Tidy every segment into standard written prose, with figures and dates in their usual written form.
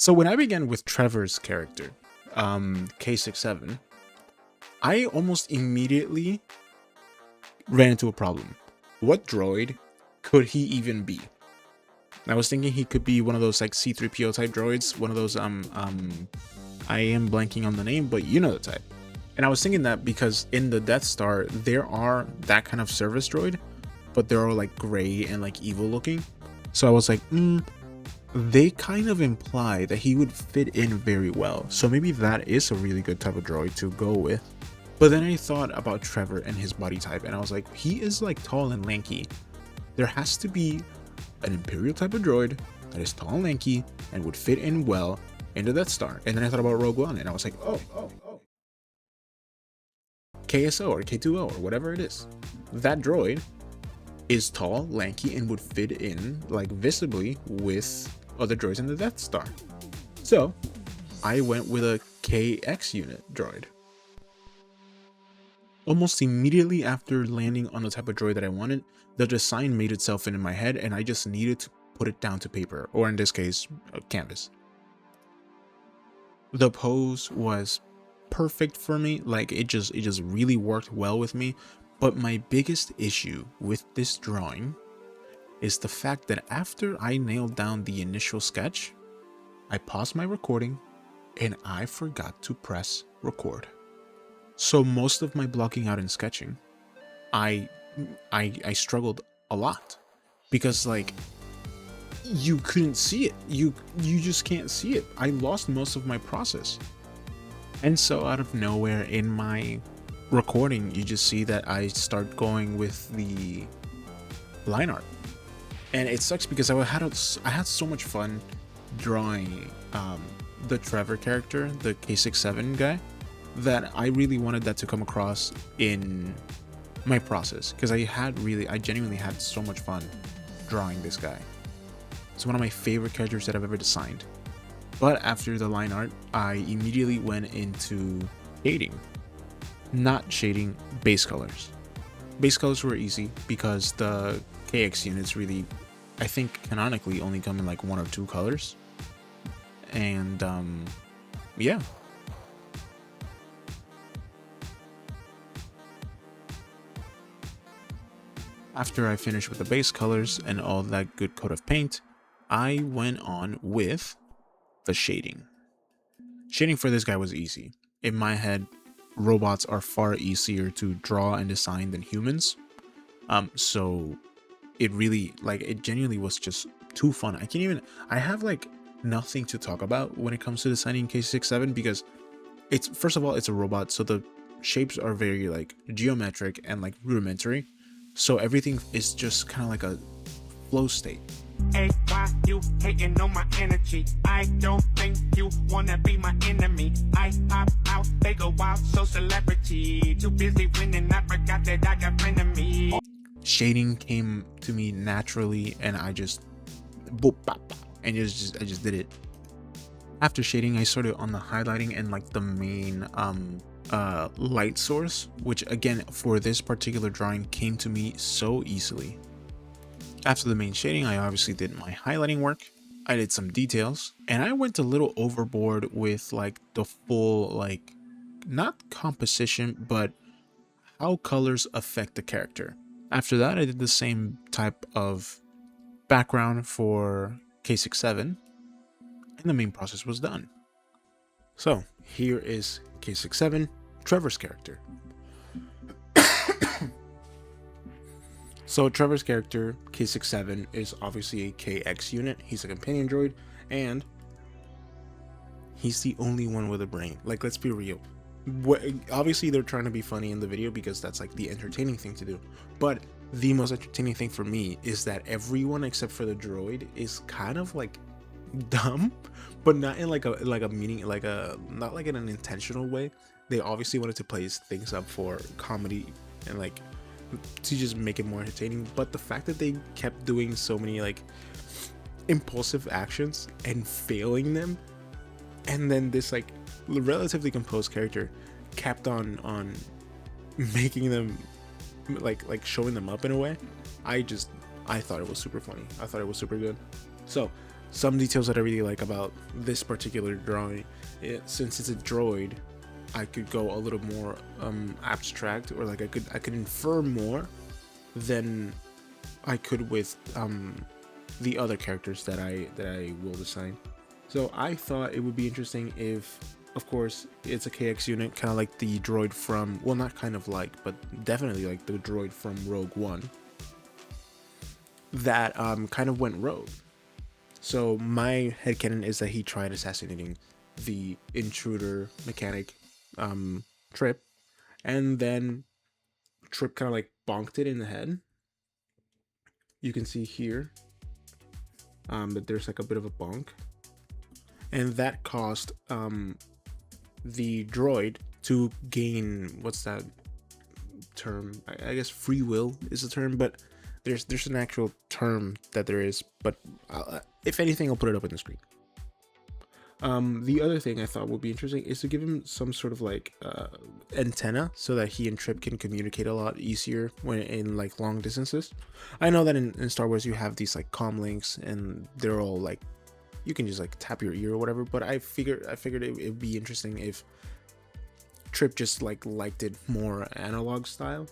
So when I began with Trevor's character, K67, I almost immediately ran into a problem. What droid could he even be? I was thinking he could be one of those like C3PO type droids, one of those I am blanking on the name, but you know the type. And I was thinking that because in the Death Star there are that kind of service droid, but they're all like gray and like evil looking. So I was like, they kind of imply that he would fit in very well. So maybe that is a really good type of droid to go with. But then I thought about Trevor and his body type, and I was like, he is like tall and lanky. There has to be an Imperial type of droid that is tall and lanky and would fit in well into Death Star. And then I thought about Rogue One, and I was like, oh, KSO or K2O or whatever it is. That droid is tall, lanky, and would fit in like visibly with other droids in the Death Star. So I went with a KX unit droid. Almost immediately after landing on the type of droid that I wanted, the design made itself in my head, and I just needed to put it down to paper, or in this case, a canvas. The pose was perfect for me, like it just really worked well with me. But my biggest issue with this drawing is the fact that after I nailed down the initial sketch, I paused my recording and I forgot to press record. So most of my blocking out and sketching, I struggled a lot because like you couldn't see it. You just can't see it. I lost most of my process. And so out of nowhere in my recording, you just see that I start going with the line art. And it sucks because I had so much fun drawing the Trevor character, the K67 guy, that I really wanted that to come across in my process, because I genuinely had so much fun drawing this guy. It's one of my favorite characters that I've ever designed. But after the line art, I immediately went into shading. Not shading, base colors. Base colors were easy because the KX units really, I think canonically only come in like 1 or 2 colors. And yeah. After I finished with the base colors and all that good coat of paint, I went on with the shading. Shading for this guy was easy. In my head, robots are far easier to draw and design than humans. So it really, like, it genuinely was just too fun. I have like nothing to talk about when it comes to designing K67 because it's, first of all, it's a robot, so the shapes are very like geometric and like rudimentary. So everything is just kind of like a flow state. Hey, why you hating on my energy? I don't think you wanna be my enemy. I pop out, they go wild, so celebrity. Too busy winning, I forgot that I got me. Shading came to me naturally, and I just boop bop, bop, and I just did it. After shading, I started on the highlighting and like the main light source, which again for this particular drawing came to me so easily. After the main shading, I obviously did my highlighting work. I did some details, and I went a little overboard with like the full, like, not composition, but how colors affect the character. After that, I did the same type of background for K67, and the main process was done. So here is K67, Trevor's character. So Trevor's character, K67, is obviously a KX unit. He's a companion droid, and he's the only one with a brain. Like, let's be real. Obviously, they're trying to be funny in the video because that's like the entertaining thing to do. But the most entertaining thing for me is that everyone except for the droid is kind of like dumb, but not in like a meaning, like a, not like in an intentional way. They obviously wanted to play things up for comedy and like to just make it more entertaining, but the fact that they kept doing so many like impulsive actions and failing them, and then this like relatively composed character kept on making them like showing them up in a way, I thought it was super funny. I thought it was super good. So some details that I really like about this particular drawing, since it's a droid, I could go a little more abstract, or like I could infer more than I could with the other characters that I will design. So I thought it would be interesting if, of course, it's a KX unit, kind of like the droid from, well, not kind of like, but definitely like the droid from Rogue One, that kind of went rogue. So my headcanon is that he tried assassinating the intruder mechanic, Trip, and then Trip kind of like bonked it in the head. You can see here that there's like a bit of a bonk, and that caused the droid to gain, what's that term? I guess free will is the term, but there's an actual term that there is, but if anything, I'll put it up on the screen. The other thing I thought would be interesting is to give him some sort of like antenna, so that he and Trip can communicate a lot easier when in like long distances. I know that in Star Wars you have these like comm links, and they're all like, you can just like tap your ear or whatever, but I figured it'd be interesting if Trip just like liked it more analog style.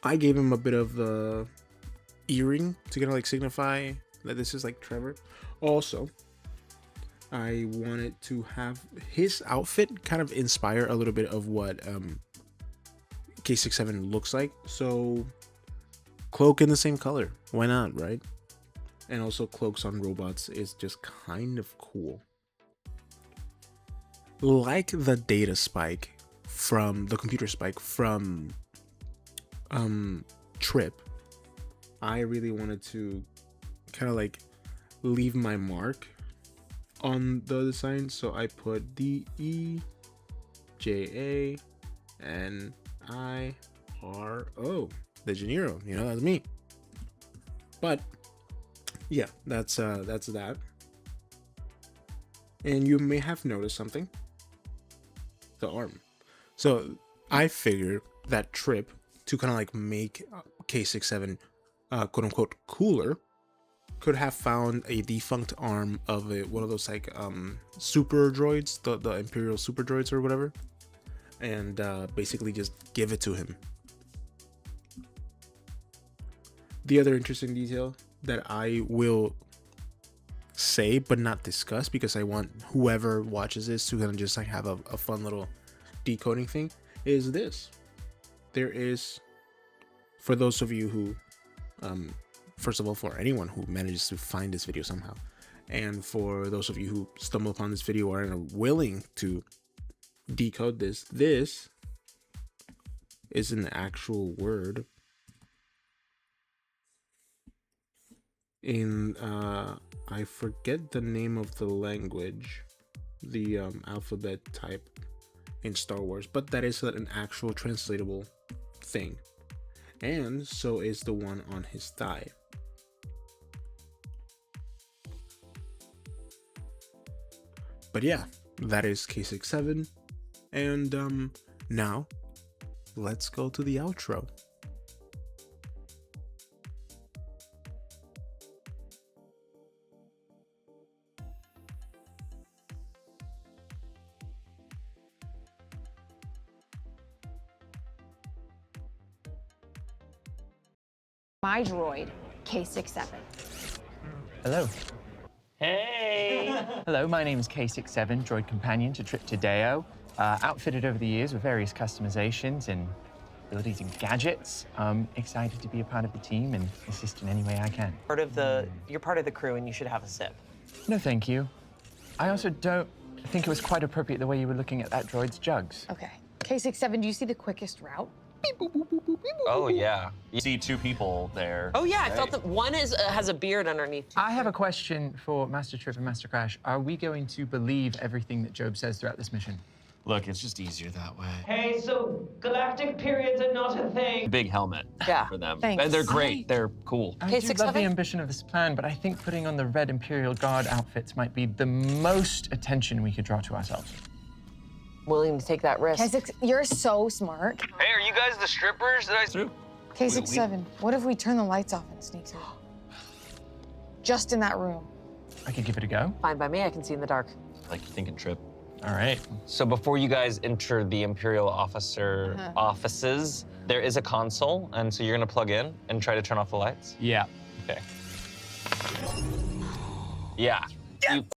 I gave him a bit of the earring to kind of like signify that this is like Trevor. Also, I wanted to have his outfit kind of inspire a little bit of what K67 looks like. So cloak in the same color, why not, right? And also cloaks on robots is just kind of cool. Like the data spike from the computer spike from Trip, I really wanted to kind of like leave my mark on the design, so I put DEJANIRO, the Janiro, you know, that's me. But yeah, that's that. And you may have noticed something, the arm. So I figured that Trip, to kind of like make K67 quote unquote cooler, could have found a defunct arm of one of those like super droids, the Imperial super droids or whatever, and basically just give it to him. The other interesting detail that I will say but not discuss, because I want whoever watches this to kind of just like have a fun little decoding thing, is this. There is, for those of you who first of all, for anyone who manages to find this video somehow, and for those of you who stumble upon this video or are willing to decode this, this is an actual word in I forget the name of the language, the alphabet type in Star Wars, but that is an actual translatable thing, and so is the one on his thigh. But yeah, that is K67, and now let's go to the outro. My droid, K67. Hello. Hey! Hello, my name is K67, droid companion to Trip Tadeo. Outfitted over the years with various customizations and abilities and gadgets. I'm excited to be a part of the team and assist in any way I can. You're part of the crew and you should have a sip. No, thank you. I also don't think it was quite appropriate the way you were looking at that droid's jugs. Okay. K67, do you see the quickest route? Oh, yeah. You see two people there. Oh, yeah, I felt that one has a beard underneath. I have a question for Master Trip and Master Crash. Are we going to believe everything that Job says throughout this mission? Look, it's just easier that way. Hey, so galactic periods are not a thing. Big helmet for them. Thanks. They're great. They're cool. I do love the K67? ambition of this plan, but I think putting on the red Imperial Guard outfits might be the most attention we could draw to ourselves. Willing to take that risk. K6, you're so smart. Hey, are you guys the strippers that I threw? K67, what if we turn the lights off and sneak in? Just in that room. I could give it a go. Fine by me, I can see in the dark. Like you're thinking, Trip. All right. So before you guys enter the Imperial officer offices, there is a console, and so you're gonna plug in and try to turn off the lights. Yeah. Okay. Yeah. You